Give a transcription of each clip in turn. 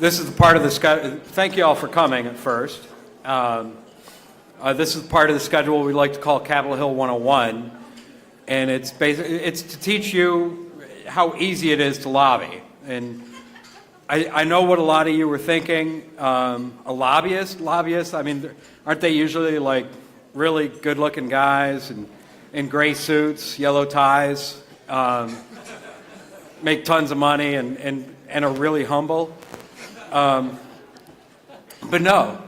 This is the part of the schedule. Thank you all for coming at first. This is part of the schedule we like to call Capitol Hill 101, and it's to teach you how easy it is to lobby. And I know what a lot of you were thinking. A lobbyist. I mean, aren't they usually like really good-looking guys and in gray suits, yellow ties, make tons of money and are really humble? But no,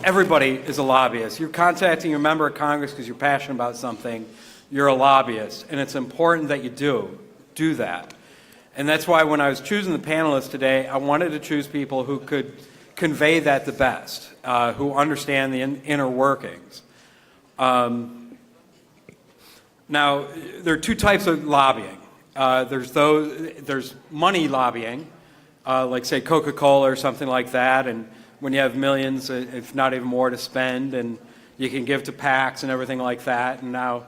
everybody is a lobbyist. You're contacting your member of Congress because you're passionate about something. You're a lobbyist, and it's important that you do that. And that's why when I was choosing the panelists today, I wanted to choose people who could convey that the best, who understand the inner workings. Now, there are two types of lobbying. There's money lobbying, like say Coca-Cola or something like that, and when you have millions, if not even more, to spend, and you can give to PACs and everything like that. And now,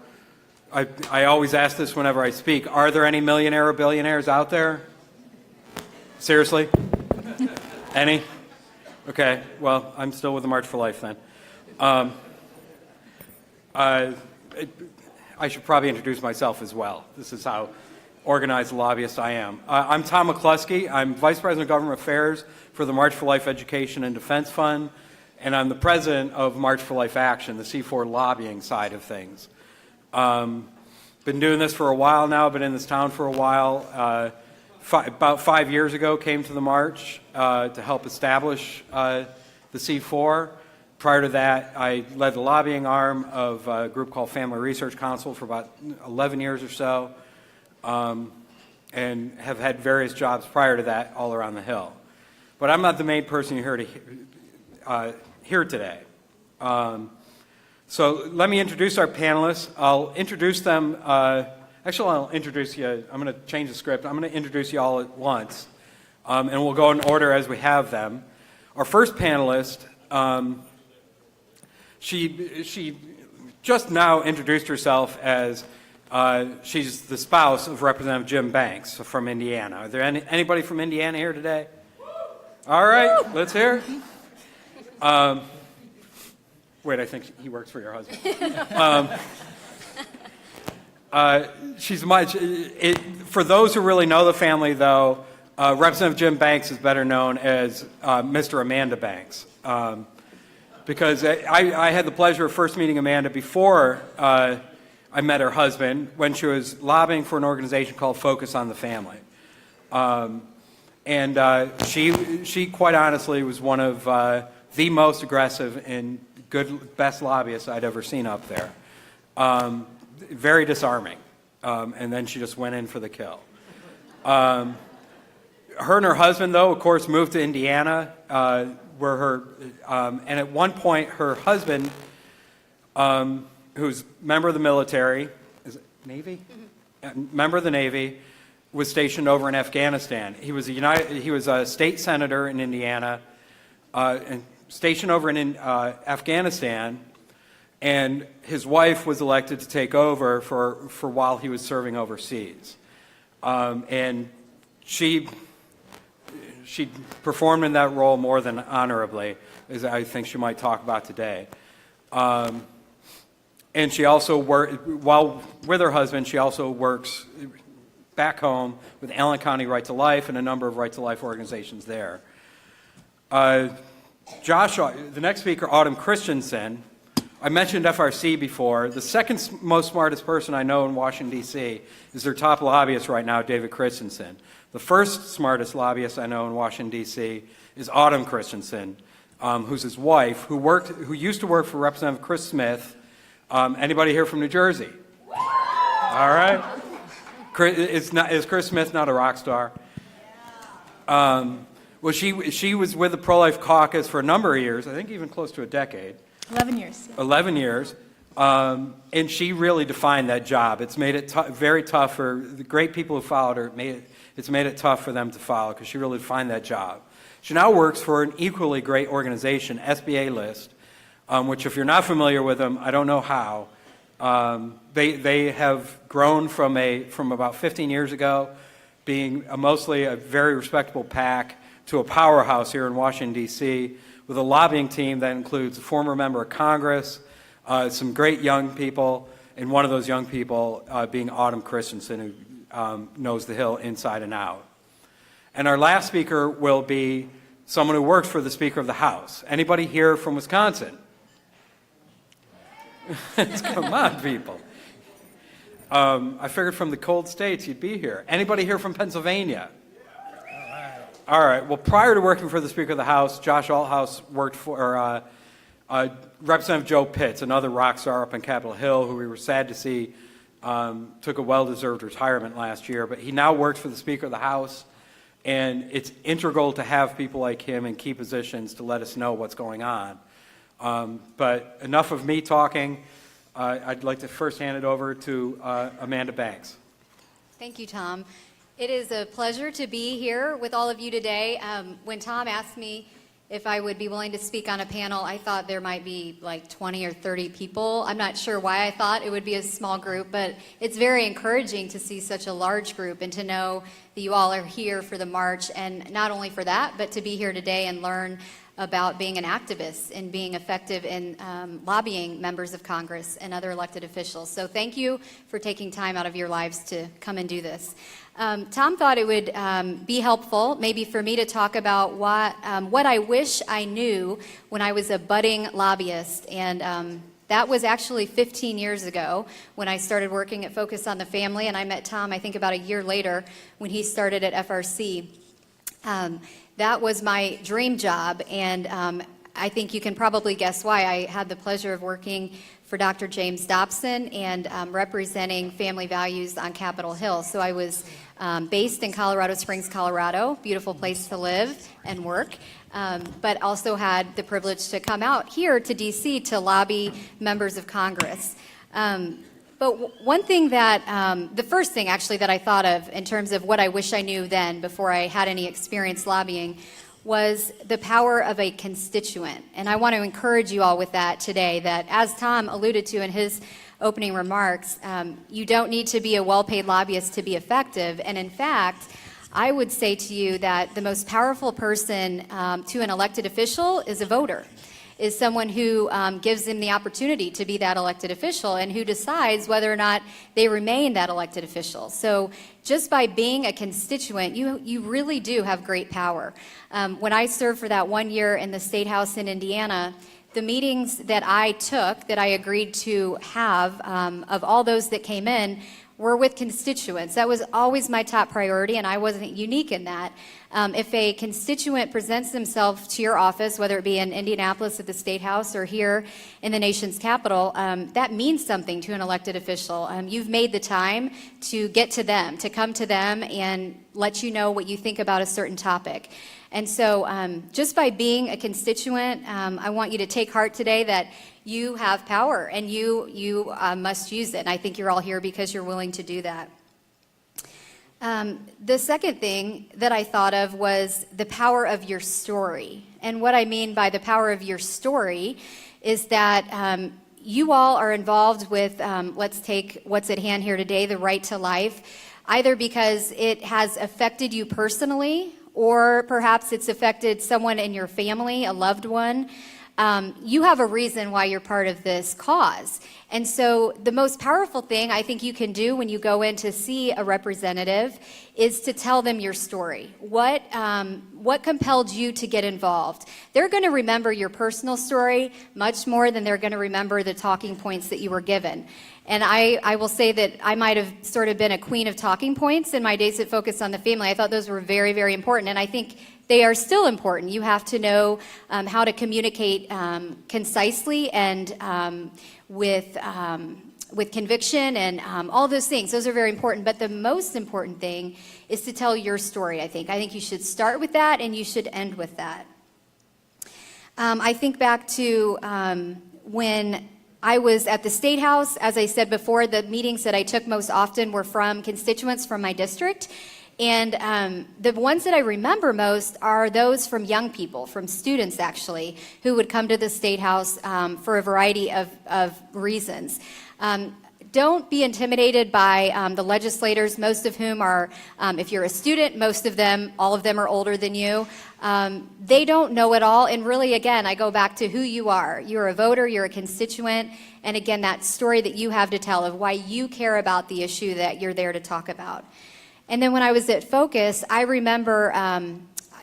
I always ask this whenever I speak, are there any millionaire or billionaires out there? Seriously? Any? Okay, well, I'm still with the March for Life then. I should probably introduce myself as well. This is how organized lobbyist I am. I'm Tom McCluskey. I'm Vice President of Government Affairs for the March for Life Education and Defense Fund, and I'm the president of March for Life Action, the C4 lobbying side of things. Been doing this for a while now, been in this town for a while. About 5 years ago, came to the March to help establish the C4. Prior to that, I led the lobbying arm of a group called Family Research Council for about 11 years or so, and have had various jobs prior to that all around the Hill. But I'm not the main person you're here today. So let me introduce our panelists. I'll introduce them. Actually, I'll introduce you. I'm going to change the script. I'm going to introduce you all at once, and we'll go in order as we have them. Our first panelist, she just now introduced herself as she's the spouse of Representative Jim Banks from Indiana. Are there anybody from Indiana here today? All right, let's hear it. Wait, I think he works for your husband. For those who really know the family, though, Representative Jim Banks is better known as Mr. Amanda Banks. Because I had the pleasure of first meeting Amanda before I met her husband when she was lobbying for an organization called Focus on the Family. And she quite honestly was one of the most aggressive and best lobbyists I'd ever seen up there. Very disarming. And then she just went in for the kill. Her and her husband, though, of course, moved to Indiana, and at one point her husband, who's a member of the military, is it Navy? Member of the Navy, was stationed over in Afghanistan. He was a state senator in Indiana, and stationed over in Afghanistan, and his wife was elected to take over for while he was serving overseas. And she performed in that role more than honorably, as I think she might talk about today. And she also while with her husband, she also works back home with Allen County Right to Life and a number of Right to Life organizations there. Joshua, the next speaker, Autumn Christensen. I mentioned FRC before. The second most smartest person I know in Washington, D.C. is their top lobbyist right now, David Christensen. The first smartest lobbyist I know in Washington, D.C. is Autumn Christensen, who's his wife, who used to work for Representative Chris Smith. Anybody here from New Jersey? All right. Is Chris Smith not a rock star? Well, she was with the Pro-Life Caucus for a number of years, I think even close to a decade. 11 years. 11 years. And she really defined that job. It's made it very tough for the great people who followed her. It's made it tough for them to follow because she really defined that job. She now works for an equally great organization, SBA List, which if you're not familiar with them, I don't know how. They have grown from about 15 years ago, being mostly a very respectable PAC, to a powerhouse here in Washington, D.C., with a lobbying team that includes a former member of Congress, some great young people, and one of those young people being Autumn Christensen, who knows the Hill inside and out. And our last speaker will be someone who works for the Speaker of the House. Anybody here from Wisconsin? Come on, people. I figured from the cold states you'd be here. Anybody here from Pennsylvania? All right. Well, prior to working for the Speaker of the House, Josh Althouse worked for Representative Joe Pitts, another rock star up on Capitol Hill, who we were sad to see took a well-deserved retirement last year. But he now works for the Speaker of the House, and it's integral to have people like him in key positions to let us know what's going on. But enough of me talking. I'd like to first hand it over to Amanda Banks. Thank you, Tom. It is a pleasure to be here with all of you today. When Tom asked me if I would be willing to speak on a panel, I thought there might be like 20 or 30 people. I'm not sure why I thought it would be a small group, but it's very encouraging to see such a large group and to know that you all are here for the march, and not only for that, but to be here today and learn about being an activist and being effective in lobbying members of Congress and other elected officials. So thank you for taking time out of your lives to come and do this. Tom thought it would be helpful maybe for me to talk about what I wish I knew when I was a budding lobbyist. And that was actually 15 years ago when I started working at Focus on the Family, and I met Tom, I think, about a year later when he started at FRC. That was my dream job, and I think you can probably guess why. I had the pleasure of working for Dr. James Dobson and representing family values on Capitol Hill. So I was based in Colorado Springs, Colorado, beautiful place to live and work, but also had the privilege to come out here to DC to lobby members of Congress. But one thing that, the first thing actually that I thought of in terms of what I wish I knew then before I had any experience lobbying was the power of a constituent. And I want to encourage you all with that today, that as Tom alluded to in his opening remarks, you don't need to be a well-paid lobbyist to be effective. And in fact, I would say to you that the most powerful person to an elected official is a voter, is someone who gives them the opportunity to be that elected official and who decides whether or not they remain that elected official. So just by being a constituent, you really do have great power. When I served for that 1 year in the State House in Indiana, the meetings that I took, that I agreed to have, of all those that came in, were with constituents. That was always my top priority, and I wasn't unique in that. If a constituent presents themselves to your office, whether it be in Indianapolis at the State House or here in the nation's capital, that means something to an elected official. You've made the time to get to them, to come to them and let you know what you think about a certain topic. And so just by being a constituent, I want you to take heart today that you have power and you must use it. And I think you're all here because you're willing to do that. The second thing that I thought of was the power of your story. And what I mean by the power of your story is that you all are involved with, let's take what's at hand here today, the right to life, either because it has affected you personally, or perhaps it's affected someone in your family, a loved one. You have a reason why you're part of this cause. And so the most powerful thing I think you can do when you go in to see a representative is to tell them your story. What compelled you to get involved? They're going to remember your personal story much more than they're going to remember the talking points that you were given. And I will say that I might have sort of been a queen of talking points in my days at Focus on the Family. I thought those were very, very important, and I think they are still important. You have to know how to communicate concisely and with conviction and all those things. Those are very important, but the most important thing is to tell your story, I think. I think you should start with that, and you should end with that. I think back to when I was at the State House. As I said before, the meetings that I took most often were from constituents from my district. And the ones that I remember most are those from young people, from students actually, who would come to the State House for a variety of reasons. don't be intimidated by the legislators, most of whom are, if you're a student, most of them, all of them are older than you. They don't know it all. And really, again, I go back to who you are. You're a voter, you're a constituent. And again, that story that you have to tell of why you care about the issue that you're there to talk about. And then when I was at Focus, I remember,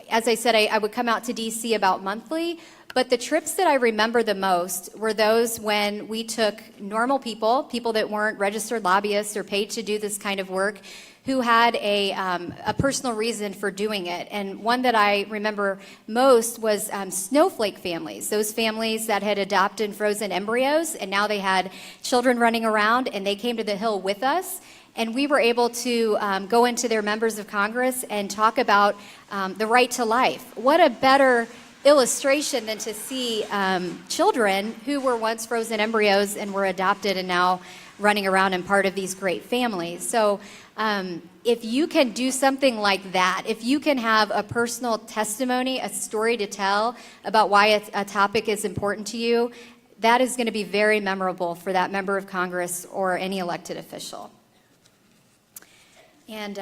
as I said, I would come out to DC about monthly. But the trips that I remember the most were those when we took normal people, people that weren't registered lobbyists or paid to do this kind of work, who had a personal reason for doing it. And one that I remember most was snowflake families, those families that had adopted frozen embryos, and now they had children running around, and they came to the Hill with us. And we were able to go into their members of Congress and talk about the right to life. What a better illustration than to see children who were once frozen embryos and were adopted and now running around and part of these great families. So if you can do something like that, if you can have a personal testimony, a story to tell about why a topic is important to you, that is going to be very memorable for that member of Congress or any elected official. And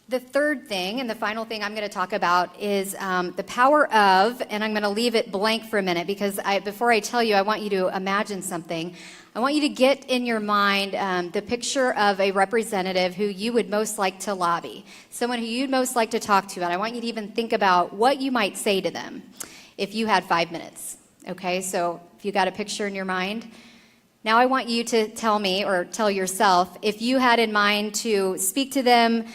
the third thing and the final thing I'm going to talk about is the power of, and I'm going to leave it blank for a minute because before I tell you, I want you to imagine something. I want you to get in your mind the picture of a representative who you would most like to lobby, someone who you'd most like to talk to, and I want you to even think about what you might say to them if you had 5 minutes. Okay, so if you got a picture in your mind, now I want you to tell me or tell yourself if you had in mind to speak to them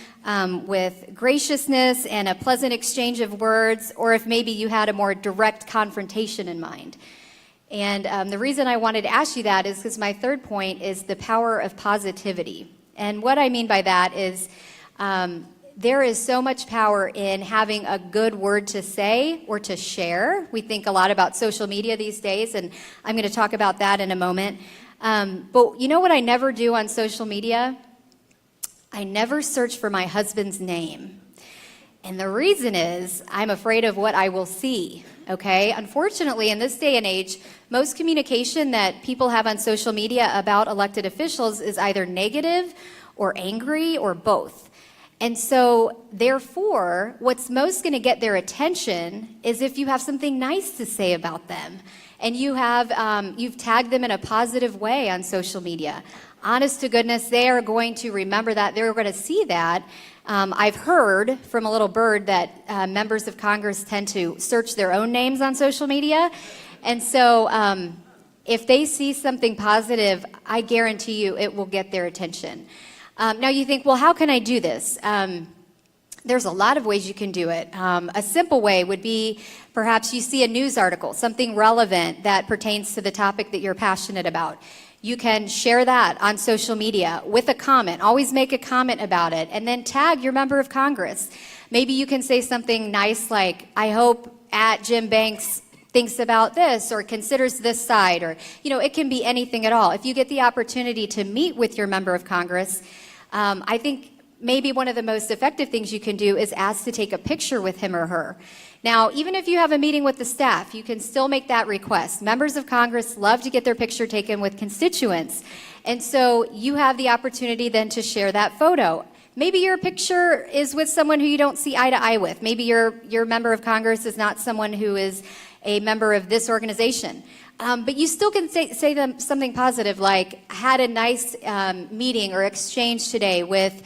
with graciousness and a pleasant exchange of words, or if maybe you had a more direct confrontation in mind. And the reason I wanted to ask you that is because my third point is the power of positivity. And what I mean by that is there is so much power in having a good word to say or to share. We think a lot about social media these days, and I'm going to talk about that in a moment. But you know what I never do on social media? I never search for my husband's name. And the reason is I'm afraid of what I will see, okay? Unfortunately, in this day and age, most communication that people have on social media about elected officials is either negative or angry or both. And so, therefore, what's most going to get their attention is if you have something nice to say about them, and you've tagged them in a positive way on social media. Honest to goodness, they are going to remember that. They're going to see that. I've heard from a little bird that members of Congress tend to search their own names on social media, and so if they see something positive, I guarantee you it will get their attention. Now you think, well, how can I do this? There's a lot of ways you can do it. A simple way would be perhaps you see a news article, something relevant that pertains to the topic that you're passionate about. You can share that on social media with a comment. Always make a comment about it and then tag your member of Congress. Maybe you can say something nice like, I hope at Jim Banks thinks about this or considers this side, or, it can be anything at all. If you get the opportunity to meet with your member of Congress, I think maybe one of the most effective things you can do is ask to take a picture with him or her. Now, even if you have a meeting with the staff, you can still make that request. Members of Congress love to get their picture taken with constituents. And so you have the opportunity then to share that photo. Maybe your picture is with someone who you don't see eye to eye with. Maybe your member of Congress is not someone who is a member of this organization. But you still can say them something positive like, had a nice meeting or exchange today with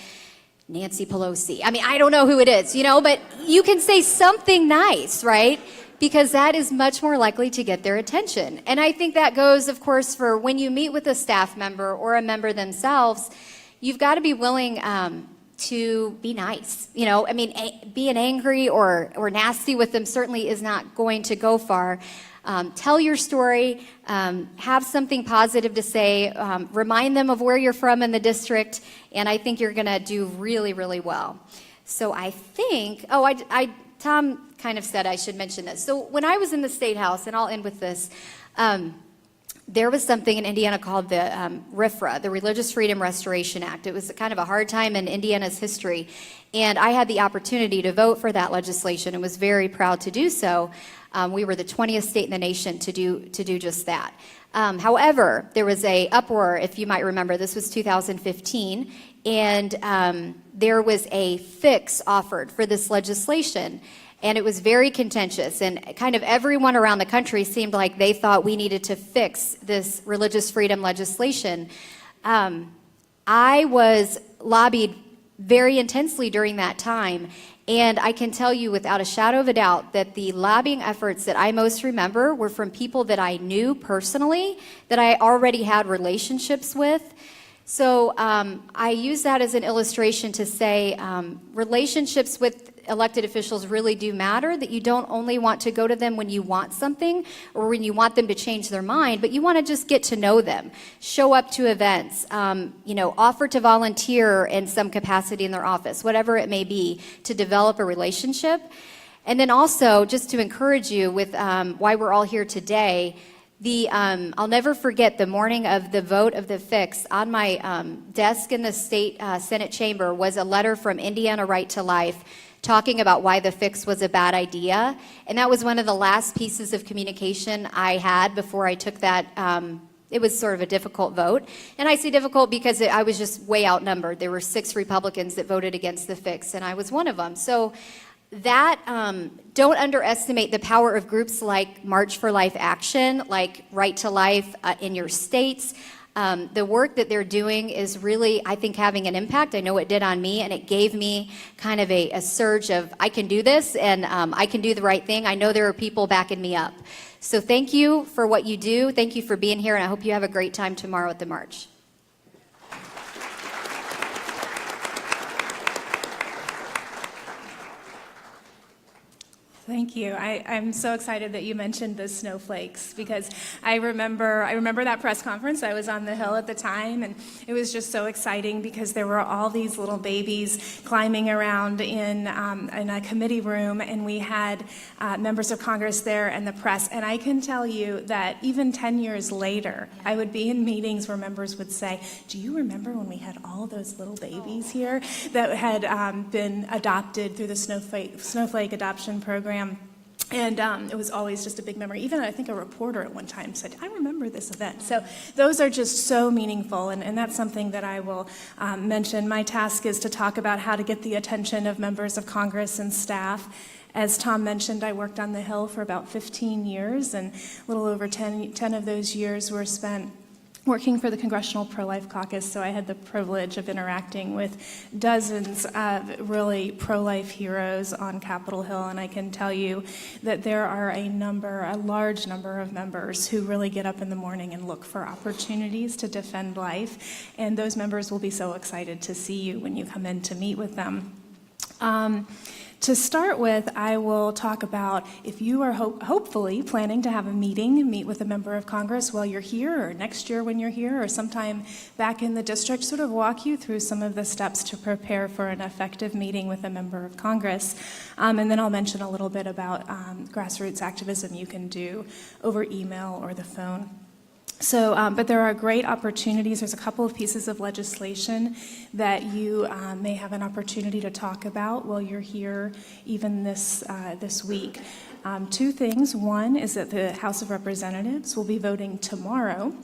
Nancy Pelosi. I mean, I don't know who it is, but you can say something nice, right? Because that is much more likely to get their attention. And I think that goes, of course, for when you meet with a staff member or a member themselves, you've got to be willing to be nice. Being angry or nasty with them certainly is not going to go far. Tell your story, have something positive to say, remind them of where you're from in the district, and I think you're going to do really, really well. So I think, Tom kind of said I should mention this. So when I was in the State House, and I'll end with this, there was something in Indiana called the RFRA, the Religious Freedom Restoration Act. It was kind of a hard time in Indiana's history, and I had the opportunity to vote for that legislation and was very proud to do so. We were the 20th state in the nation to do just that. However, there was a uproar, if you might remember, this was 2015, and there was a fix offered for this legislation. And it was very contentious, and kind of everyone around the country seemed like they thought we needed to fix this religious freedom legislation. I was lobbied very intensely during that time, and I can tell you without a shadow of a doubt that the lobbying efforts that I most remember were from people that I knew personally, that I already had relationships with. So I use that as an illustration to say relationships with elected officials really do matter, that you don't only want to go to them when you want something or when you want them to change their mind, but you want to just get to know them, show up to events, offer to volunteer in some capacity in their office, whatever it may be, to develop a relationship. And then also, just to encourage you with why we're all here today, I'll never forget the morning of the vote of the fix. On my desk in the state Senate chamber was a letter from Indiana Right to Life talking about why the fix was a bad idea. And that was one of the last pieces of communication I had before I took that. It was sort of a difficult vote. And I say difficult because I was just way outnumbered. There were 6 Republicans that voted against the fix, and I was one of them. So that, don't underestimate the power of groups like March for Life Action, like Right to Life in your states. The work that they're doing is really, I think, having an impact. I know it did on me, and it gave me kind of a surge of, I can do this, and I can do the right thing. I know there are people backing me up. So thank you for what you do. Thank you for being here, and I hope you have a great time tomorrow at the march. Thank you. I'm so excited that you mentioned the snowflakes, because I remember that press conference. I was on the Hill at the time, and it was just so exciting because there were all these little babies climbing around in a committee room, and we had members of Congress there and the press. And I can tell you that even 10 years later, I would be in meetings where members would say, "Do you remember when we had all those little babies here that had been adopted through the snowflake adoption program?" And it was always just a big memory. Even I think a reporter at one time said, "I remember this event." So those are just so meaningful, and that's something that I will mention. My task is to talk about how to get the attention of members of Congress and staff. As Tom mentioned, I worked on the Hill for about 15 years, and a little over 10 of those years were spent working for the Congressional Pro-Life Caucus, so I had the privilege of interacting with dozens of really pro-life heroes on Capitol Hill, and I can tell you that there are a large number of members who really get up in the morning and look for opportunities to defend life, and those members will be so excited to see you when you come in to meet with them. To start with, I will talk about if you are hopefully planning to have a meet with a member of Congress while you're here, or next year when you're here, or sometime back in the district, sort of walk you through some of the steps to prepare for an effective meeting with a member of Congress. And then I'll mention a little bit about grassroots activism you can do over email or the phone. So, but there are great opportunities. There's a couple of pieces of legislation that you may have an opportunity to talk about while you're here, even this week. 2 things. One is that the House of Representatives will be voting tomorrow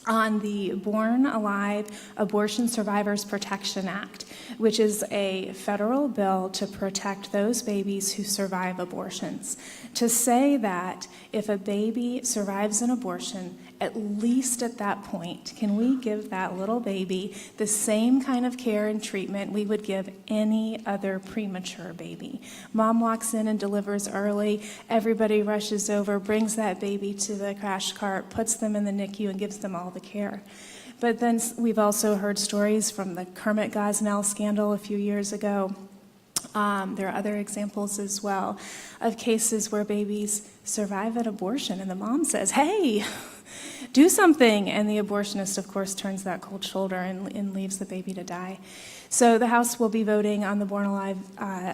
on the Born Alive Abortion Survivors Protection Act, which is a federal bill to protect those babies who survive abortions. To say that if a baby survives an abortion, at least at that point, can we give that little baby the same kind of care and treatment we would give any other premature baby? Mom walks in and delivers early, everybody rushes over, brings that baby to the crash cart, puts them in the NICU, and gives them all the care. But then we've also heard stories from the Kermit Gosnell scandal a few years ago. There are other examples as well of cases where babies survive an abortion and the mom says, "Hey, do something," and the abortionist, of course, turns that cold shoulder and leaves the baby to die. So the House will be voting on the Born Alive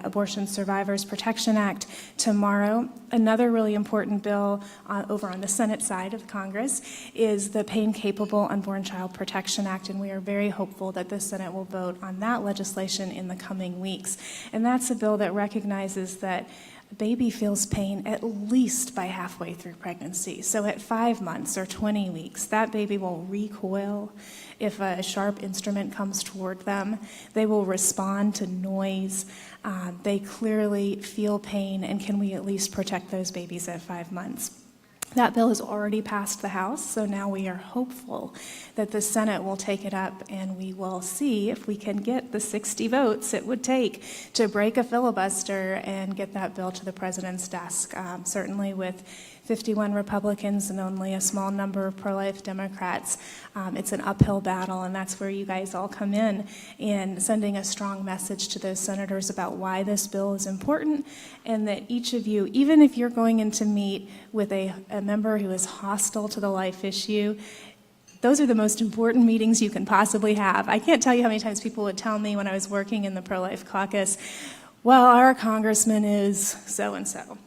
Abortion Survivors Protection Act tomorrow. Another really important bill over on the Senate side of Congress is the Pain Capable Unborn Child Protection Act, and we are very hopeful that the Senate will vote on that legislation in the coming weeks. And that's a bill that recognizes that A baby feels pain at least by halfway through pregnancy. So at 5 months or 20 weeks, that baby will recoil if a sharp instrument comes toward them. They will respond to noise. They clearly feel pain, and can we at least protect those babies at 5 months? That bill has already passed the House, so now we are hopeful that the Senate will take it up, and we will see if we can get the 60 votes it would take to break a filibuster and get that bill to the president's desk. Certainly with 51 Republicans and only a small number of pro-life Democrats, it's an uphill battle, and that's where you guys all come in sending a strong message to those senators about why this bill is important, and that each of you, even if you're going in to meet with a member who is hostile to the life issue, those are the most important meetings you can possibly have. I can't tell you how many times people would tell me when I was working in the pro-life caucus, well, our congressman is so-and-so,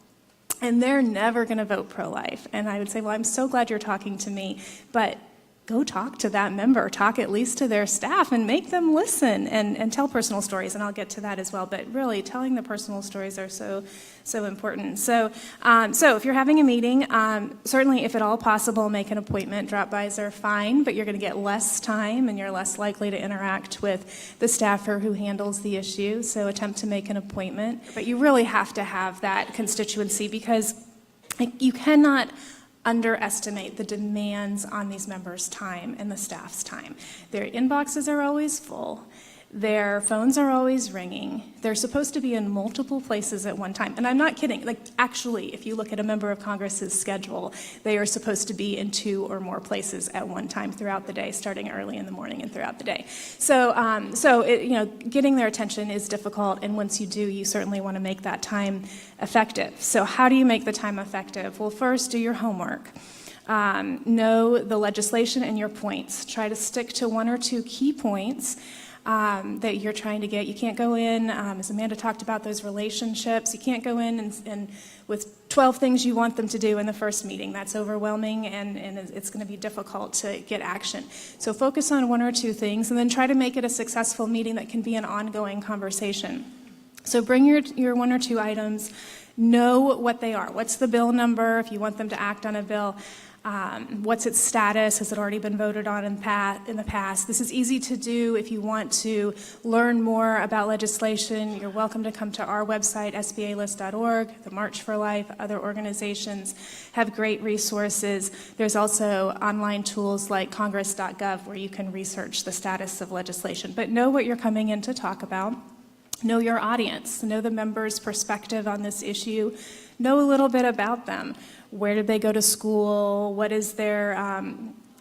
and they're never going to vote pro-life. And I would say, well, I'm so glad you're talking to me, but go talk to that member, talk at least to their staff, and make them listen and tell personal stories, and I'll get to that as well. But really, telling the personal stories are so important. So if you're having a meeting, certainly if at all possible, make an appointment. Drop-bys are fine, but you're going to get less time, and you're less likely to interact with the staffer who handles the issue. So attempt to make an appointment. But you really have to have that constituency, because you cannot underestimate the demands on these members' time and the staff's time. Their inboxes are always full. Their phones are always ringing. They're supposed to be in multiple places at one time. And I'm not kidding. Like, actually, if you look at a member of Congress's schedule, they are supposed to be in 2 or more places at one time throughout the day, starting early in the morning and throughout the day. So getting their attention is difficult, and once you do, you certainly want to make that time effective. So how do you make the time effective? Well, first, do your homework. Know the legislation and your points. Try to stick to 1 or 2 key points that you're trying to get. You can't go in, as Amanda talked about, those relationships. You can't go in and with 12 things you want them to do in the first meeting. That's overwhelming, and it's going to be difficult to get action. So focus on 1 or 2 things, and then try to make it a successful meeting that can be an ongoing conversation. So bring your 1 or 2 items. Know what they are. What's the bill number if you want them to act on a bill? What's its status? Has it already been voted on in the past? This is easy to do if you want to learn more about legislation. You're welcome to come to our website, sbalist.org, the March for Life. Other organizations have great resources. There's also online tools like congress.gov where you can research the status of legislation. But know what you're coming in to talk about. Know your audience. Know the members' perspective on this issue. Know a little bit about them. Where did they go to school? What is their,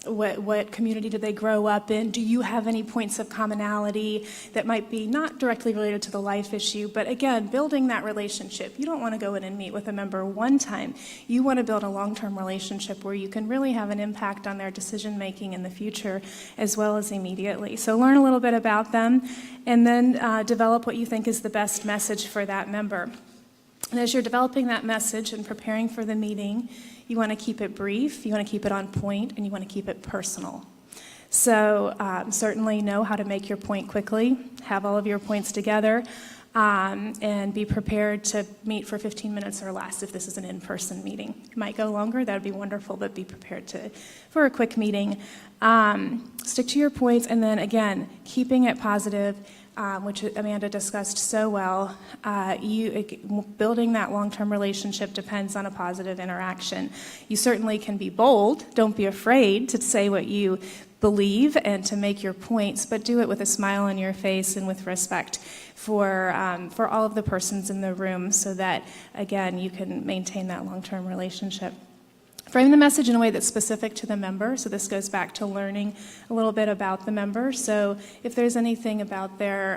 what community did they grow up in? Do you have any points of commonality that might be not directly related to the life issue, but again, building that relationship. You don't want to go in and meet with a member one time. You want to build a long-term relationship where you can really have an impact on their decision-making in the future as well as immediately. So learn a little bit about them, and then develop what you think is the best message for that member. And as you're developing that message and preparing for the meeting, you want to keep it brief, you want to keep it on point, and you want to keep it personal. So certainly know how to make your point quickly, have all of your points together, and be prepared to meet for 15 minutes or less if this is an in-person meeting. It might go longer, that would be wonderful, but be prepared for a quick meeting. Stick to your points, and then again, keeping it positive, which Amanda discussed so well. Building that long-term relationship depends on a positive interaction. You certainly can be bold. Don't be afraid to say what you believe and to make your points, but do it with a smile on your face and with respect for all of the persons in the room so that, again, you can maintain that long-term relationship. Frame the message in a way that's specific to the member. So this goes back to learning a little bit about the member. So if there's anything about their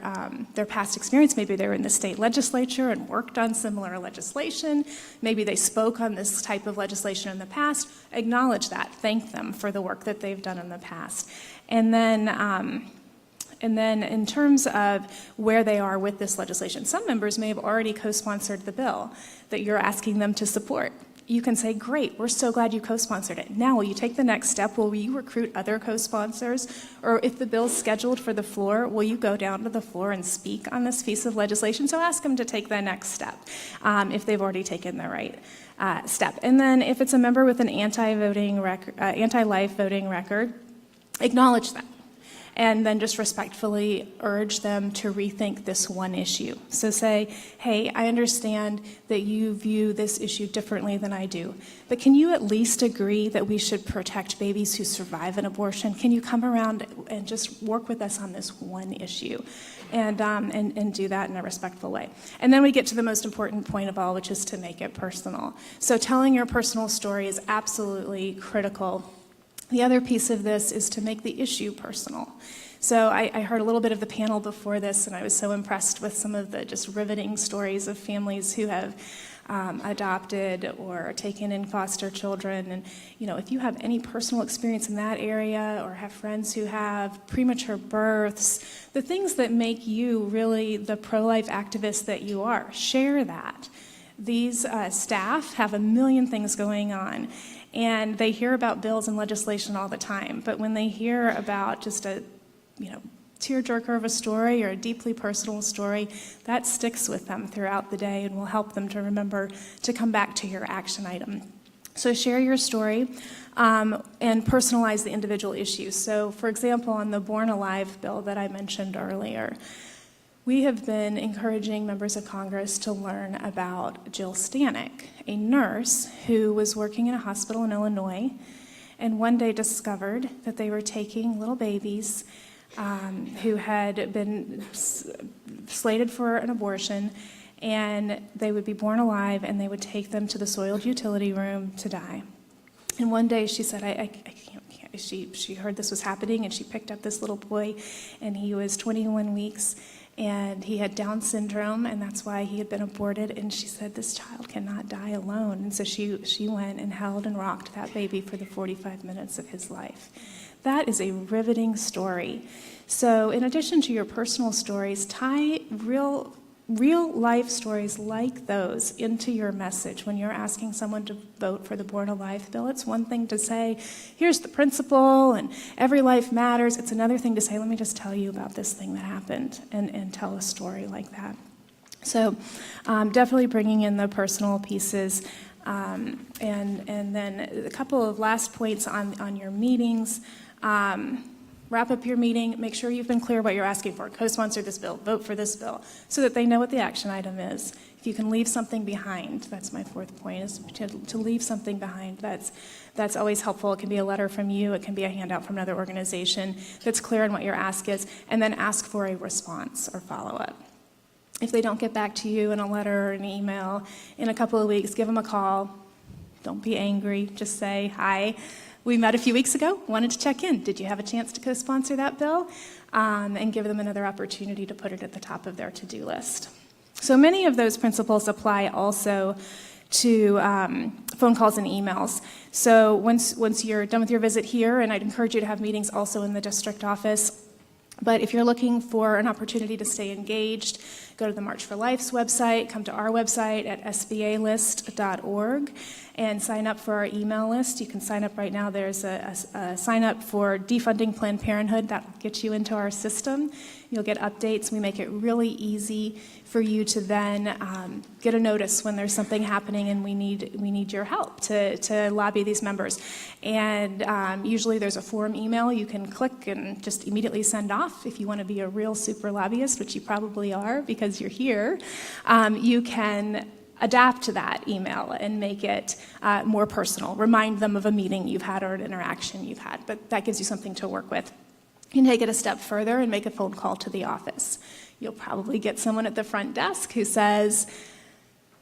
past experience, maybe they were in the state legislature and worked on similar legislation, maybe they spoke on this type of legislation in the past, acknowledge that. Thank them for the work that they've done in the past. And then in terms of where they are with this legislation, some members may have already co-sponsored the bill that you're asking them to support. you can say, great, we're so glad you co-sponsored it. Now, will you take the next step? Will you recruit other co-sponsors? Or if the bill's scheduled for the floor, will you go down to the floor and speak on this piece of legislation? So ask them to take the next step if they've already taken the right step. And then if it's a member with an anti-life voting record, acknowledge that. And then just respectfully urge them to rethink this one issue. So say, hey, I understand that you view this issue differently than I do, but can you at least agree that we should protect babies who survive an abortion? Can you come around and just work with us on this one issue? And do that in a respectful way. And then we get to the most important point of all, which is to make it personal. So telling your personal story is absolutely critical. The other piece of this is to make the issue personal. So I heard a little bit of the panel before this, and I was so impressed with some of the just riveting stories of families who have adopted or taken in foster children. And, if you have any personal experience in that area or have friends who have premature births, the things that make you really the pro-life activist that you are, share that. These staff have a million things going on. And they hear about bills and legislation all the time. But when they hear about just a, tearjerker of a story or a deeply personal story, that sticks with them throughout the day and will help them to remember to come back to your action item. So share your story and personalize the individual issues. So, for example, on the Born Alive bill that I mentioned earlier, we have been encouraging members of Congress to learn about Jill Stanek, a nurse who was working in a hospital in Illinois and one day discovered that they were taking little babies who had been slated for an abortion, and they would be born alive and they would take them to the soiled utility room to die. And one day she said, I can't. She heard this was happening, and she picked up this little boy, and he was 21 weeks. And he had Down syndrome, and that's why he had been aborted. And she said, this child cannot die alone. And so she went and held and rocked that baby for the 45 minutes of his life. That is a riveting story. So in addition to your personal stories, tie real life stories like those into your message. When you're asking someone to vote for the Born Alive bill, it's one thing to say, here's the principle and every life matters. It's another thing to say, let me just tell you about this thing that happened, and tell a story like that. So definitely bringing in the personal pieces. And then a couple of last points on your meetings. Wrap up your meeting, make sure you've been clear what you're asking for. Co-sponsor this bill, vote for this bill, so that they know what the action item is. If you can leave something behind, that's my fourth point, is to leave something behind. That's always helpful. It can be a letter from you, it can be a handout from another organization that's clear on what your ask is, and then ask for a response or follow-up. If they don't get back to you in a letter or an email in a couple of weeks, give them a call. Don't be angry, just say, hi. We met a few weeks ago, wanted to check in. Did you have a chance to co-sponsor that bill? And give them another opportunity to put it at the top of their to-do list. So many of those principles apply also to phone calls and emails. So once you're done with your visit here, and I'd encourage you to have meetings also in the district office, but if you're looking for an opportunity to stay engaged, go to the March for Life's website, come to our website at sbalist.org, and sign up for our email list. You can sign up right now. There's a sign up for defunding Planned Parenthood. That will get you into our system. You'll get updates. We make it really easy for you to then get a notice when there's something happening and we need your help to lobby these members. And usually there's a form email you can click and just immediately send off. If you want to be a real super lobbyist, which you probably are because you're here, you can adapt to that email and make it more personal. Remind them of a meeting you've had or an interaction you've had, but that gives you something to work with. You can take it a step further and make a phone call to the office. You'll probably get someone at the front desk who says,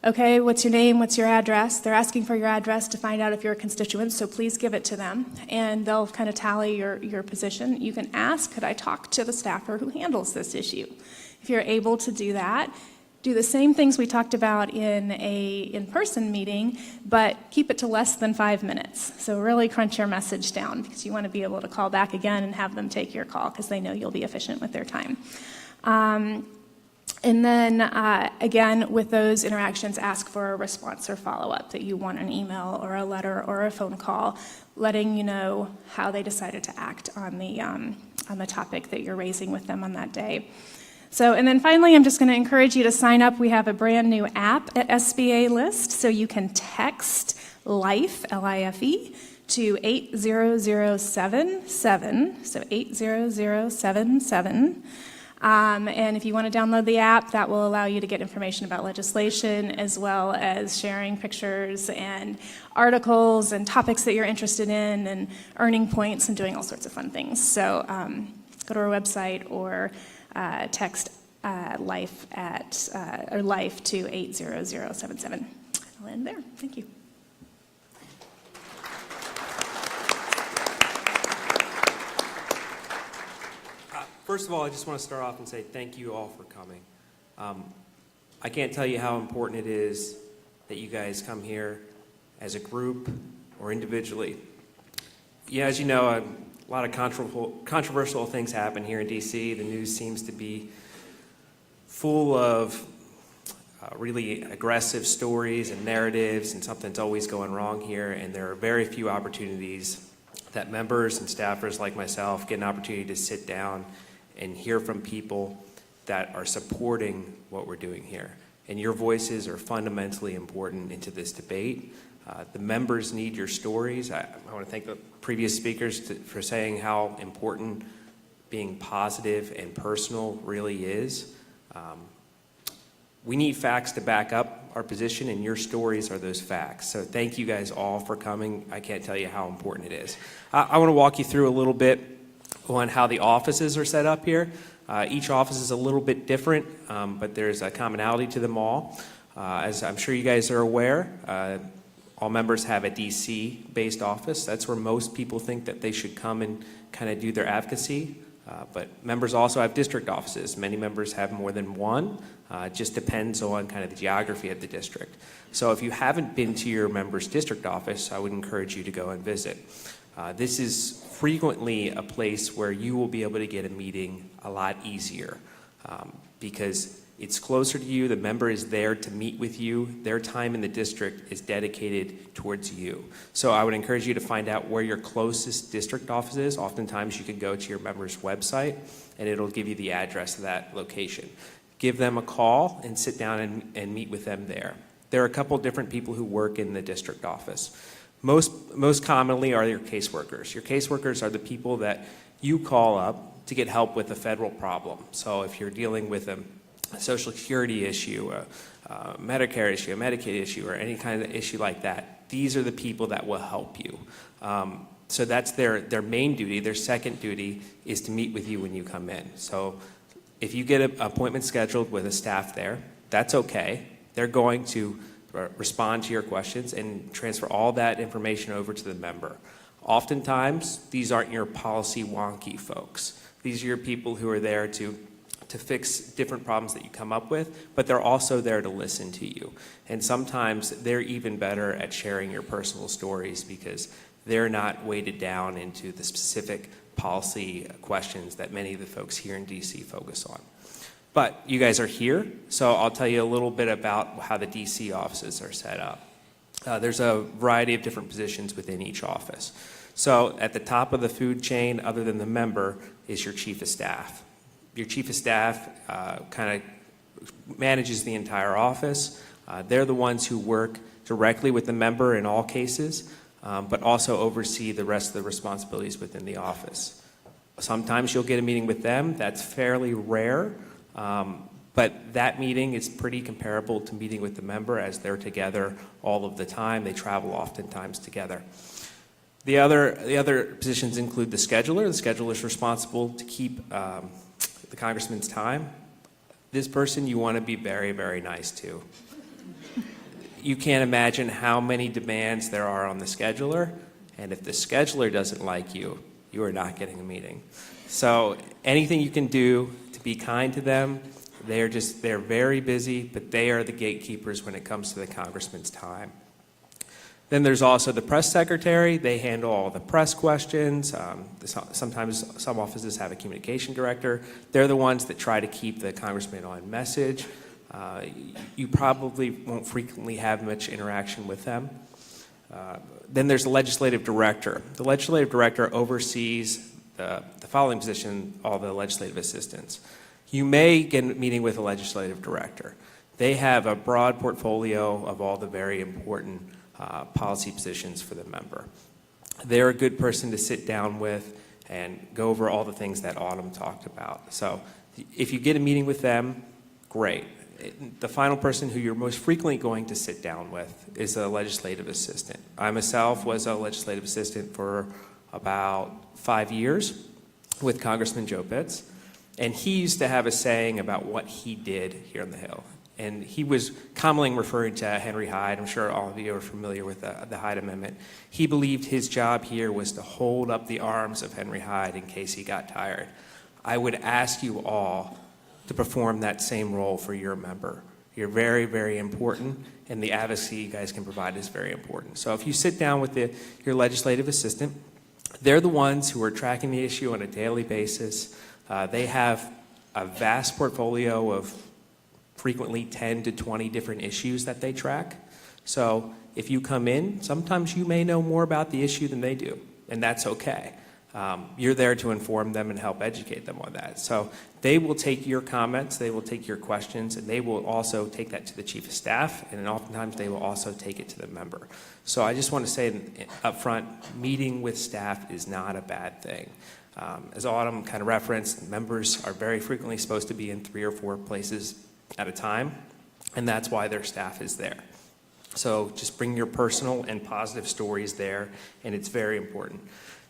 okay, what's your name, what's your address? They're asking for your address to find out if you're a constituent, so please give it to them, and they'll kind of tally your position. You can ask, could I talk to the staffer who handles this issue? If you're able to do that, do the same things we talked about in a in-person meeting, but keep it to less than 5 minutes. So really crunch your message down, because you want to be able to call back again and have them take your call, because they know you'll be efficient with their time. And then, again, with those interactions, ask for a response or follow-up, that you want an email or a letter or a phone call letting you know how they decided to act on the topic that you're raising with them on that day. So, and then finally, I'm just going to encourage you to sign up. We have a brand new app at SBA List, so you can text LIFE, L-I-F-E, to 80077, so 80077. And if you want to download the app, that will allow you to get information about legislation, as well as sharing pictures and articles and topics that you're interested in, and earning points and doing all sorts of fun things. So go to our website or text LIFE to 80077. I'll end there. Thank you. First of all, I just want to start off and say thank you all for coming. I can't tell you how important it is that you guys come here as a group or individually. Yeah, as you know, a lot of controversial things happen here in D.C. The news seems to be full of really aggressive stories and narratives, and something's always going wrong here, and there are very few opportunities that members and staffers like myself get an opportunity to sit down and hear from people that are supporting what we're doing here. And your voices are fundamentally important into this debate. The members need your stories. I want to thank the previous speakers for saying how important being positive and personal really is. We need facts to back up our position, and your stories are those facts. So thank you guys all for coming. I can't tell you how important it is. I want to walk you through a little bit on how the offices are set up here. Each office is a little bit different, but there's a commonality to them all. As I'm sure you guys are aware, all members have a DC-based office. That's where most people think that they should come and kind of do their advocacy. But members also have district offices. Many members have more than one. It just depends on kind of the geography of the district. So if you haven't been to your member's district office, I would encourage you to go and visit. This is frequently a place where you will be able to get a meeting a lot easier because it's closer to you. The member is there to meet with you. Their time in the district is dedicated towards you. So I would encourage you to find out where your closest district office is. Oftentimes you can go to your member's website and it'll give you the address of that location. Give them a call and sit down and meet with them there. There are a couple different people who work in the district office. Most commonly are your caseworkers. Your caseworkers are the people that you call up to get help with a federal problem. So if you're dealing with a Social Security issue, a Medicare issue, a Medicaid issue, or any kind of issue like that, these are the people that will help you. So that's their main duty. Their second duty is to meet with you when you come in. So if you get an appointment scheduled with a staff there, that's okay. They're going to respond to your questions and transfer all that information over to the member. Oftentimes, these aren't your policy wonky folks. These are your people who are there to fix different problems that you come up with, but they're also there to listen to you. And sometimes they're even better at sharing your personal stories because they're not weighted down into the specific policy questions that many of the folks here in DC focus on. But you guys are here, so I'll tell you a little bit about how the DC offices are set up. There's a variety of different positions within each office. So at the top of the food chain, other than the member, is your chief of staff. Your chief of staff kind of manages the entire office. They're the ones who work directly with the member in all cases, but also oversee the rest of the responsibilities within the office. Sometimes you'll get a meeting with them. That's fairly rare. But that meeting is pretty comparable to meeting with the member as they're together all of the time. They travel oftentimes together. The other positions include the scheduler. The scheduler is responsible to keep the congressman's time. This person you want to be very, very nice to. You can't imagine how many demands there are on the scheduler, and if the scheduler doesn't like you, you are not getting a meeting. So anything you can do to be kind to them. They're very busy, but they are the gatekeepers when it comes to the congressman's time. Then there's also the press secretary. They handle all the press questions. Sometimes some offices have a communication director. They're the ones that try to keep the congressman on message. You probably won't frequently have much interaction with them. Then there's the legislative director. The legislative director oversees the following position, all the legislative assistants. You may get a meeting with a legislative director. They have a broad portfolio of all the very important policy positions for the member. They're a good person to sit down with and go over all the things that Autumn talked about. So if you get a meeting with them, great. The final person who you're most frequently going to sit down with is a legislative assistant. I myself was a legislative assistant for about 5 years with Congressman Joe Pitts, and he used to have a saying about what he did here on the Hill. And he was commonly referring to Henry Hyde. I'm sure all of you are familiar with the Hyde Amendment. He believed his job here was to hold up the arms of Henry Hyde in case he got tired. I would ask you all to perform that same role for your member. You're very, very important, and the advocacy you guys can provide is very important. So if you sit down with your legislative assistant, they're the ones who are tracking the issue on a daily basis. They have a vast portfolio of frequently 10 to 20 different issues that they track. So if you come in, sometimes you may know more about the issue than they do, and that's okay. You're there to inform them and help educate them on that. So they will take your comments, they will take your questions, and they will also take that to the chief of staff, and oftentimes they will also take it to the member. So I just want to say up front, meeting with staff is not a bad thing. As Autumn kind of referenced, members are very frequently supposed to be in 3 or 4 places at a time, and that's why their staff is there. So just bring your personal and positive stories there, and it's very important.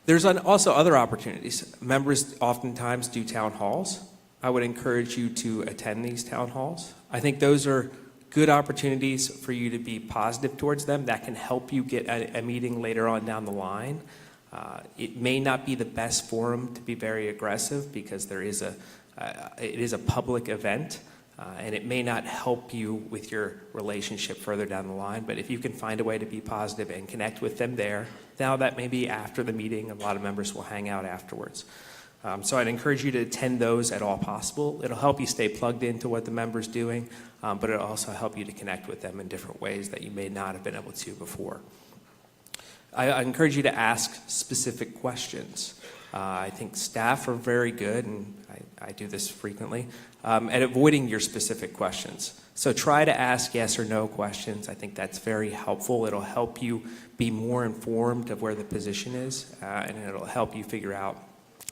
There's also other opportunities. Members oftentimes do town halls. I would encourage you to attend these town halls. I think those are good opportunities for you to be positive towards them. That can help you get a meeting later on down the line. It may not be the best forum to be very aggressive because it is a public event. And it may not help you with your relationship further down the line, but if you can find a way to be positive and connect with them there, now that may be after the meeting, a lot of members will hang out afterwards. So I'd encourage you to attend those at all possible. It'll help you stay plugged into what the member's doing, but it'll also help you to connect with them in different ways that you may not have been able to before. I encourage you to ask specific questions. I think staff are very good, and I do this frequently, at avoiding your specific questions. So try to ask yes or no questions. I think that's very helpful. It'll help you be more informed of where the position is, and it'll help you figure out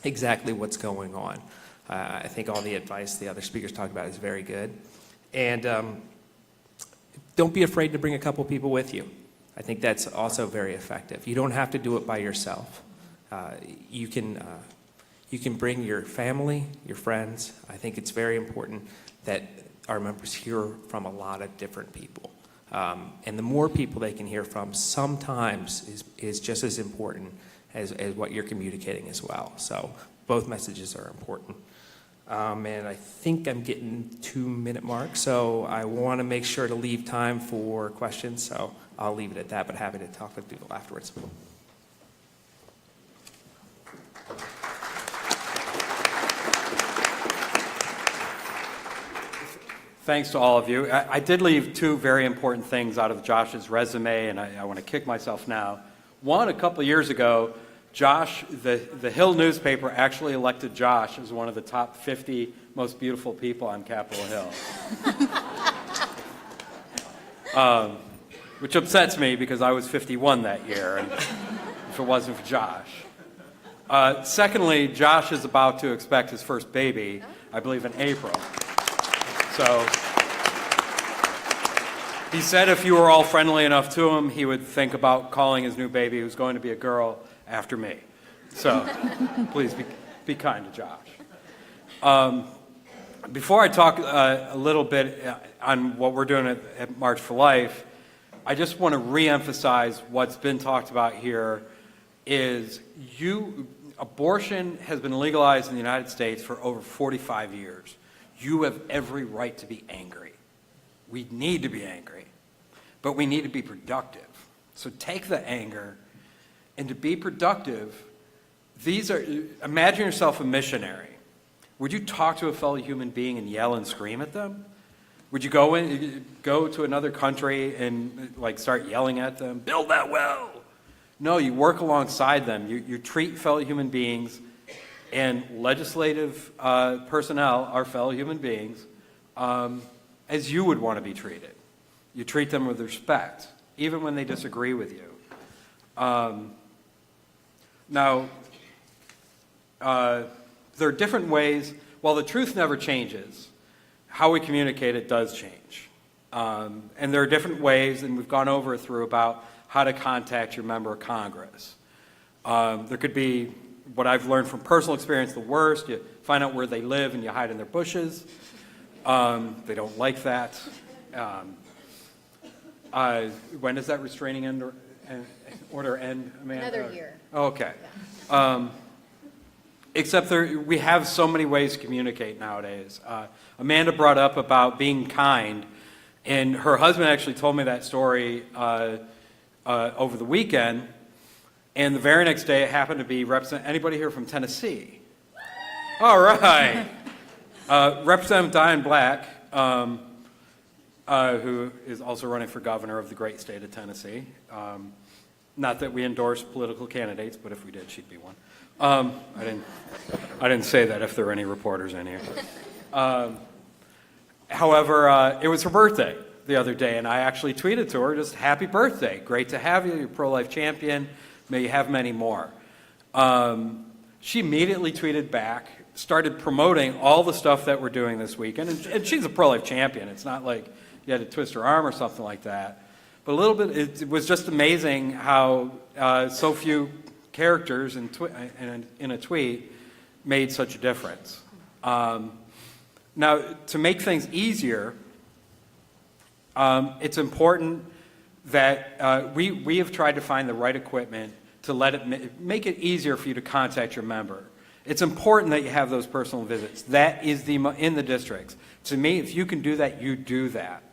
exactly what's going on. I think all the advice the other speakers talked about is very good. And don't be afraid to bring a couple people with you. I think that's also very effective. You don't have to do it by yourself. You can bring your family, your friends. I think it's very important that our members hear from a lot of different people. And the more people they can hear from sometimes is just as important as what you're communicating as well. So both messages are important. And I think I'm getting 2-minute mark, so I want to make sure to leave time for questions. So I'll leave it at that, but happy to talk with people afterwards. Thanks to all of you. I did leave 2 very important things out of Josh's resume, and I want to kick myself now. One, a couple of years ago, Josh, the Hill newspaper actually elected Josh as one of the top 50 most beautiful people on Capitol Hill. Which upsets me because I was 51 that year, and if it wasn't for Josh. Secondly, Josh is about to expect his first baby, I believe in April. So he said if you were all friendly enough to him, he would think about calling his new baby, who's going to be a girl, after me. So please be kind to Josh. Before I talk a little bit on what we're doing at March for Life, I just want to reemphasize what's been talked about here is abortion has been legalized in the United States for over 45 years. You have every right to be angry. We need to be angry, but we need to be productive. So take the anger, and to be productive, imagine yourself a missionary. Would you talk to a fellow human being and yell and scream at them? Would you go to another country and start yelling at them, build that well? No, you work alongside them. You treat fellow human beings, and legislative personnel are fellow human beings, as you would want to be treated. You treat them with respect, even when they disagree with you. Now, there are different ways. While the truth never changes, how we communicate it does change. And there are different ways, and we've gone over through about how to contact your member of Congress. There could be, what I've learned from personal experience, the worst. You find out where they live and you hide in their bushes. They don't like that. When does that restraining order end, Amanda? Another year. Okay. Except we have so many ways to communicate nowadays. Amanda brought up about being kind, and her husband actually told me that story over the weekend, and the very next day it happened to be anybody here from Tennessee? All right. Representative Diane Black, who is also running for governor of the great state of Tennessee. Not that we endorse political candidates, but if we did, she'd be one. I didn't say that if there are any reporters in here. However, it was her birthday the other day, and I actually tweeted to her, just happy birthday. Great to have you. You're a pro-life champion. May you have many more. She immediately tweeted back, started promoting all the stuff that we're doing this weekend, and she's a pro-life champion. It's not like you had to twist her arm or something like that. But a little bit, it was just amazing how so few characters in a tweet made such a difference. Now, to make things easier, it's important that we have tried to find the right equipment to make it easier for you to contact your member. It's important that you have those personal visits. That is in the districts. To me, if you can do that, you do that.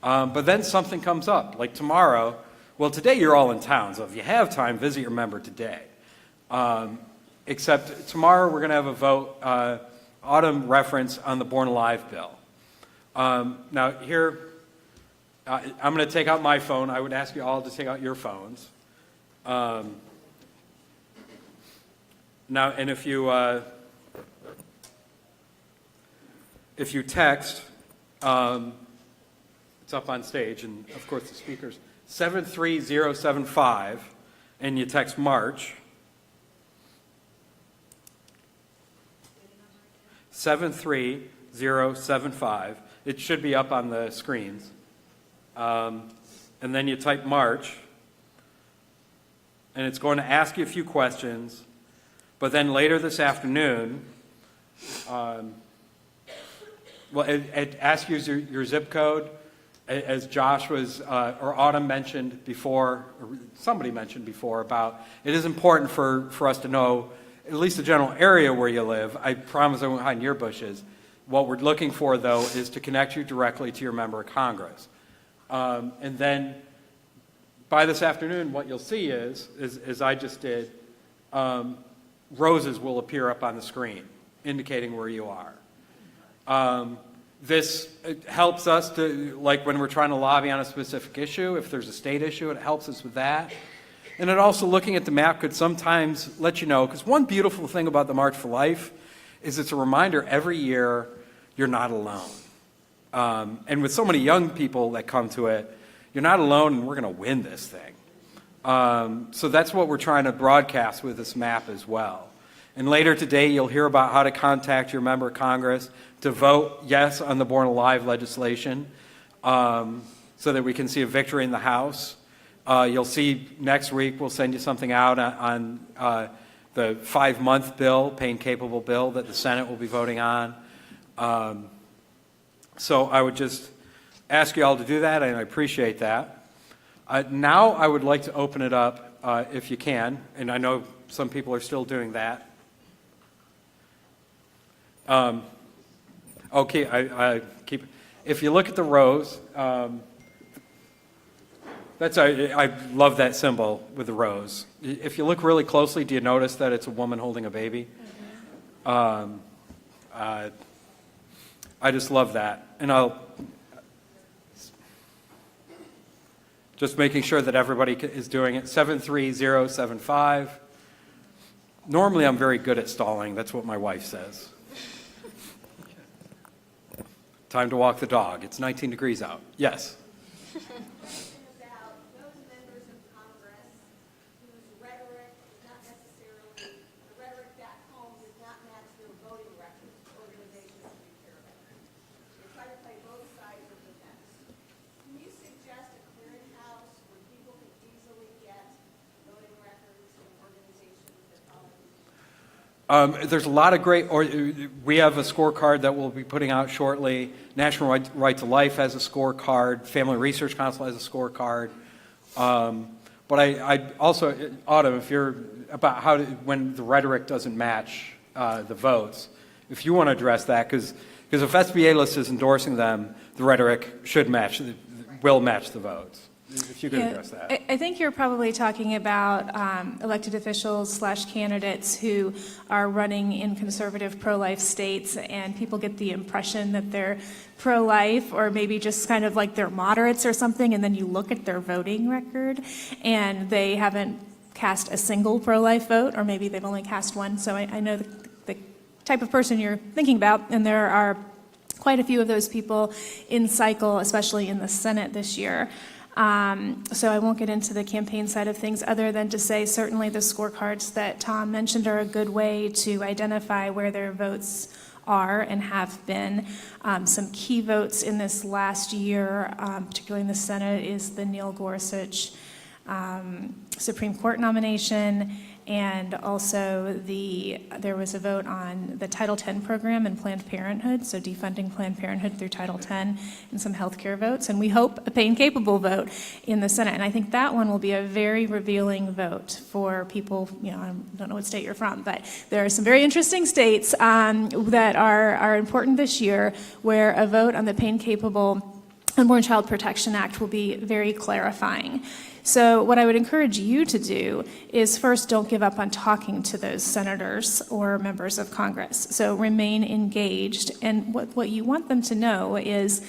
But then something comes up, like tomorrow. Well, today you're all in town, so if you have time, visit your member today. Except tomorrow we're going to have a vote, autumn reference on the Born Alive bill. Now here, I'm going to take out my phone. I would ask you all to take out your phones. Now, and if you text, it's up on stage, and of course the speakers, 73075, and you text March. 73075. It should be up on the screens. And then you type March, and it's going to ask you a few questions. But then later this afternoon, it asks you your zip code, as Josh or Autumn mentioned before, or somebody mentioned before, about it is important for us to know at least the general area where you live. I promise I won't hide in your bushes. What we're looking for, though, is to connect you directly to your member of Congress. And then by this afternoon, what you'll see is, as I just did, roses will appear up on the screen, indicating where you are. This helps us to, like when we're trying to lobby on a specific issue, if there's a state issue, it helps us with that. And it also, looking at the map, could sometimes let you know, because one beautiful thing about the March for Life is it's a reminder every year you're not alone. And with so many young people that come to it, you're not alone, and we're going to win this thing. So that's what we're trying to broadcast with this map as well. And later today, you'll hear about how to contact your member of Congress to vote yes on the Born Alive legislation, so that we can see a victory in the House. You'll see next week we'll send you something out on the 5-month bill, pain-capable bill, that the Senate will be voting on. So I would just ask you all to do that, and I appreciate that. Now I would like to open it up, if you can, and I know some people are still doing that. Okay, I keep. If you look at the rows, that I love that symbol with the rose. If you look really closely, do you notice that it's a woman holding a baby? I just love that. And I'll just making sure that everybody is doing it. 73075. Normally, I'm very good at stalling. That's what my wife says. Time to walk the dog. It's 19 degrees out. Yes. About those members of Congress whose rhetoric is not necessarily, the rhetoric back home does not match their voting records, organizations that we care about. They try to play both sides of the fence. Can you suggest a clearinghouse where people can easily get voting records from organizations that follow these? There's a lot of great, we have a scorecard that we'll be putting out shortly. National Right to Life has a scorecard. Family Research Council has a scorecard. But I also, Autumn, if you're about when the rhetoric doesn't match the votes, if you want to address that, because if SBA list is endorsing them, the rhetoric will match the votes. If you could address that. I think you're probably talking about elected officials / candidates who are running in conservative pro-life states, and people get the impression that they're pro-life, or maybe just kind of like they're moderates or something, and then you look at their voting record and they haven't cast a single pro-life vote, or maybe they've only cast one. So I know the type of person you're thinking about, and there are quite a few of those people in cycle, especially in the Senate this year. So I won't get into the campaign side of things other than to say certainly the scorecards that Tom mentioned are a good way to identify where their votes are and have been. Some key votes in this last year, particularly in the Senate, is the Neil Gorsuch Supreme Court nomination, and also there was a vote on the Title X program and Planned Parenthood, so defunding Planned Parenthood through Title X, and some healthcare votes, and we hope a pain-capable vote in the Senate. And I think that one will be a very revealing vote for people, I don't know what state you're from, but there are some very interesting states that are important this year where a vote on the pain-capable Unborn Child Protection Act will be very clarifying. So what I would encourage you to do is first, don't give up on talking to those senators or members of Congress. So remain engaged. And what you want them to know is,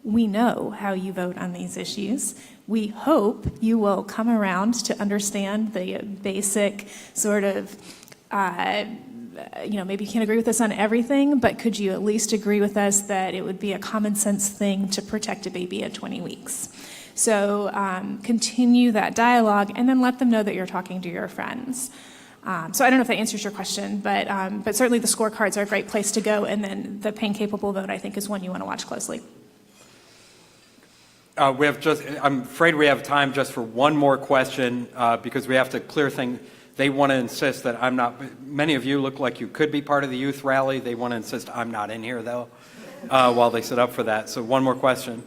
we know how you vote on these issues. We hope you will come around to understand the basic sort of, maybe you can't agree with us on everything, but could you at least agree with us that it would be a common sense thing to protect a baby at 20 weeks? So continue that dialogue, and then let them know that you're talking to your friends. So I don't know if that answers your question, but certainly the scorecards are a great place to go, and then the pain-capable vote, I think, is one you want to watch closely. I'm afraid we have time just for one more question, because we have to clear things. They want to insist that I'm not, many of you look like you could be part of the youth rally. They want to insist I'm not in here, though, while they sit up for that. So one more question.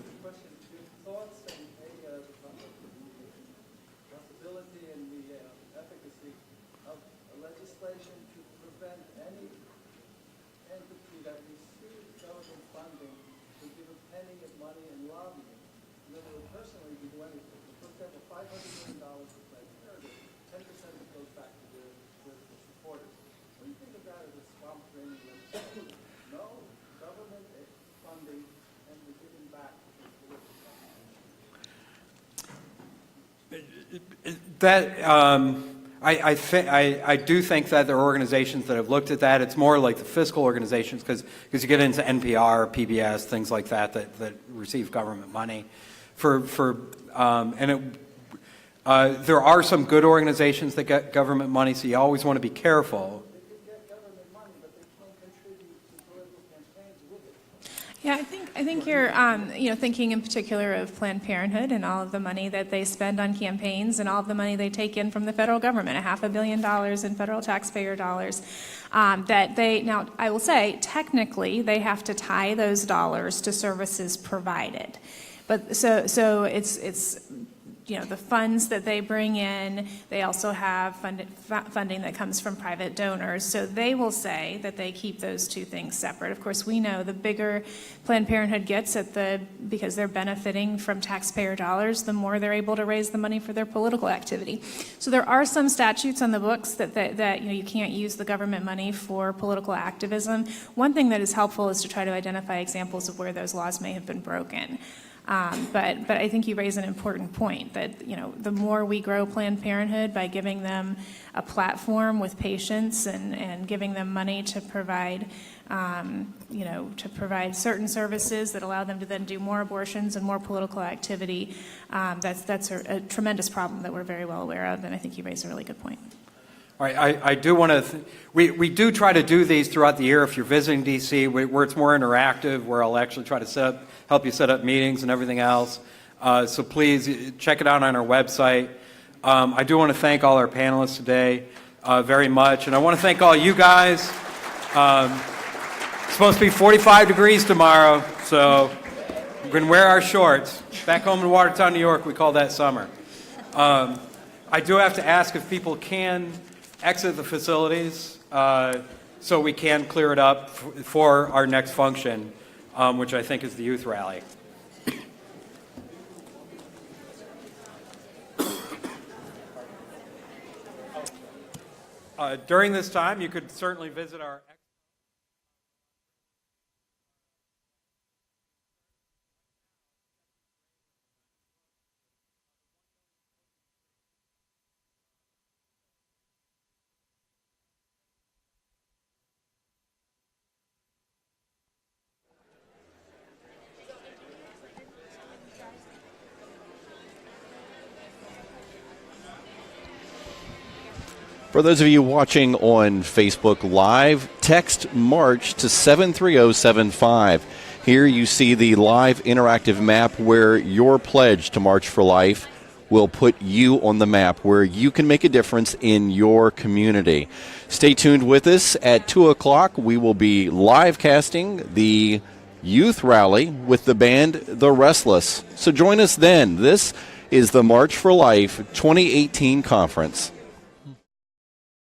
I do think that there are organizations that have looked at that. It's more like the fiscal organizations, because you get into NPR, PBS, things like that receive government money. There are some good organizations that get government money, so you always want to be careful. Yeah, I think you're thinking in particular of Planned Parenthood and all of the money that they spend on campaigns and all of the money they take in from the federal government, $500 million in federal taxpayer dollars. Now I will say, technically, they have to tie those dollars to services provided, but so it's the funds that they bring in. They also have funding that comes from private donors. So they will say that they keep those two things separate. Of course, we know the bigger Planned Parenthood gets because they're benefiting from taxpayer dollars, the more they're able to raise the money for their political activity. So there are some statutes on the books that you can't use the government money for political activism. One thing that is helpful is to try to identify examples of where those laws may have been broken. But I think you raise an important point that, the more we grow Planned Parenthood by giving them a platform with patients and giving them money to provide, certain services that allow them to then do more abortions and more political activity, that's a tremendous problem that we're very well aware of, and I think you raise a really good point. All right, I do want to, we do try to do these throughout the year if you're visiting DC, where it's more interactive, where I'll actually try to help you set up meetings and everything else. So please check it out on our website. I do want to thank all our panelists today very much, and I want to thank all you guys. It's supposed to be 45 degrees tomorrow, so we're going to wear our shorts. Back home in Watertown, New York, we call that summer. I do have to ask if people can exit the facilities so we can clear it up for our next function, which I think is the youth rally. During this time, you could certainly visit our For those of you watching on Facebook Live, text MARCH to 73075. Here you see the live interactive map where your pledge to March for Life will put you on the map, where you can make a difference in your community. Stay tuned with us. At 2 o'clock, we will be live casting the youth rally with the band The Restless. So join us then. This is the March for Life 2018 conference.